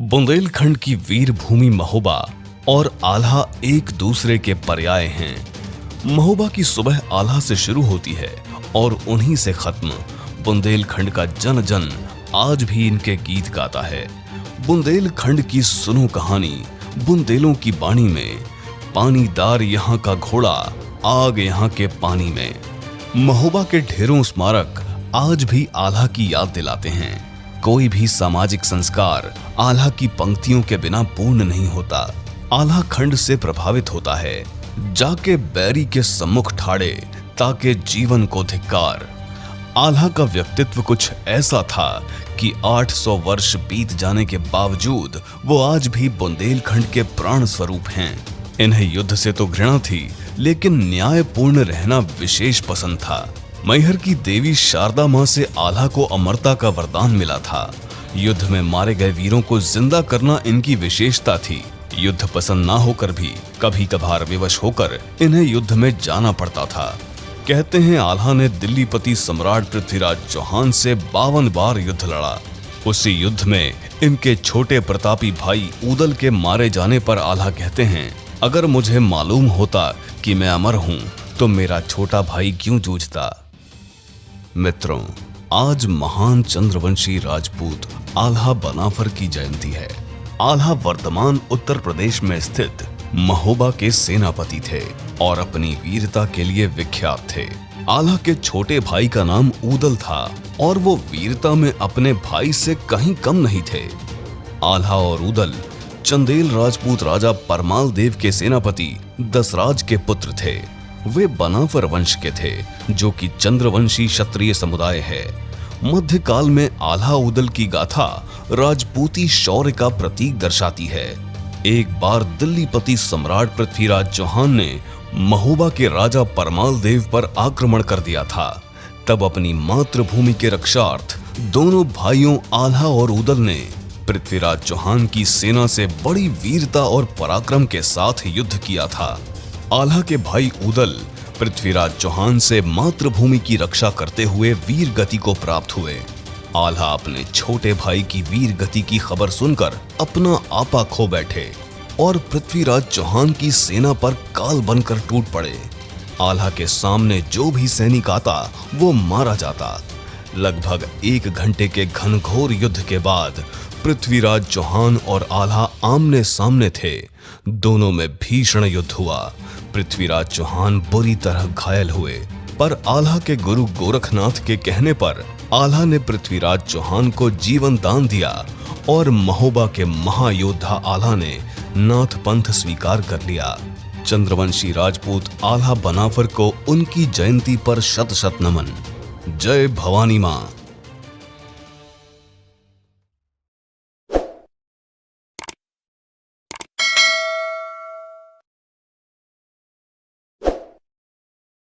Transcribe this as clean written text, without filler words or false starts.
बुंदेलखंड की वीर भूमि महोबा और आल्हा एक दूसरे के पर्याय हैं। महोबा की सुबह आल्हा से शुरू होती है और उन्हीं से खत्म। बुंदेलखंड का जन जन आज भी इनके गीत गाता है। बुंदेलखंड की सुनो कहानी बुंदेलों की बाणी में, पानीदार यहाँ का घोड़ा, आग यहाँ के पानी में। महोबा के ढेरों स्मारक आज भी आल्हा की याद दिलाते हैं। कोई भी सामाजिक संस्कार आल्हा की पंक्तियों के बिना पूर्ण नहीं होता। आल्हा खंड से प्रभावित होता है, जाके बैरी के सम्मुख ठाड़े ताके जीवन को धिक्कार। आल्हा का व्यक्तित्व कुछ ऐसा था कि 800 वर्ष बीत जाने के बावजूद वो आज भी बुंदेलखंड के प्राण स्वरूप हैं। इन्हें युद्ध से तो घृणा थी, लेकिन न्यायपूर्ण रहना विशेष पसंद था। मैहर की देवी शारदा मां से आल्हा को अमरता का वरदान मिला था। युद्ध में मारे गए वीरों को जिंदा करना इनकी विशेषता थी। युद्ध पसंद ना होकर भी कभी कभार विवश होकर इन्हें युद्ध में जाना पड़ता था। कहते हैं आल्हा ने दिल्लीपति सम्राट पृथ्वीराज चौहान से 52 बार युद्ध लड़ा। उसी युद्ध में इनके छोटे प्रतापी भाई उदल के मारे जाने पर आल्हा कहते हैं, अगर मुझे मालूम होता कि मैं अमर हूं तो मेरा छोटा भाई क्यों जूझता। मित्रों, आज महान चंद्रवंशी राजपूत आल्हा बनाफर की जयंती है। आल्हा वर्तमान उत्तर प्रदेश में स्थित महोबा के सेनापति थे और अपनी वीरता के लिए विख्यात थे। आल्हा के छोटे भाई का नाम उदल था और वो वीरता में अपने भाई से कहीं कम नहीं थे। आल्हा और उदल चंदेल राजपूत राजा परमाल देव के सेनापति दसराज के पुत्र थे। वे बनाफर वंश के थे, जो कि चंद्रवंशी क्षत्रिय समुदाय है। मध्यकाल में आल्हा उदल की गाथा राजपूती शौर्य का प्रतीक दर्शाती है। एक बार दिल्लीपति सम्राट पृथ्वीराज चौहान ने महोबा के राजा परमाल देव पर आक्रमण कर दिया था। तब अपनी मातृभूमि के रक्षार्थ दोनों भाइयों आल्हा और उदल ने पृथ्वीराज चौहान की सेना से बड़ी वीरता और पराक्रम के साथ युद्ध किया था। आल्हा के भाई उदल पृथ्वीराज चौहान से मातृभूमि की रक्षा करते हुए वीर गति को प्राप्त हुए। आल्हा अपने छोटे भाई की वीर गति की खबर सुनकर अपना आपा खो बैठे और पृथ्वीराज चौहान की सेना पर काल बनकर टूट पड़े। आल्हा के सामने जो भी सैनिक आता वो मारा जाता। लगभग 1 घंटे के घनघोर युद्ध के बाद पृथ्वीराज चौहान और आल्हा आमने सामने थे। दोनों में भीषण युद्ध हुआ। पृथ्वीराज चौहान बुरी तरह घायल हुए, पर आल्हा के गुरु गोरखनाथ के कहने पर आल्हा ने पृथ्वीराज चौहान को जीवन दान दिया और महोबा के महायोद्धा आल्हा ने नाथ पंथ स्वीकार कर लिया। चंद्रवंशी राजपूत आल्हा बनाफर को उनकी जयंती पर शत शत नमन। जय भवानी मां।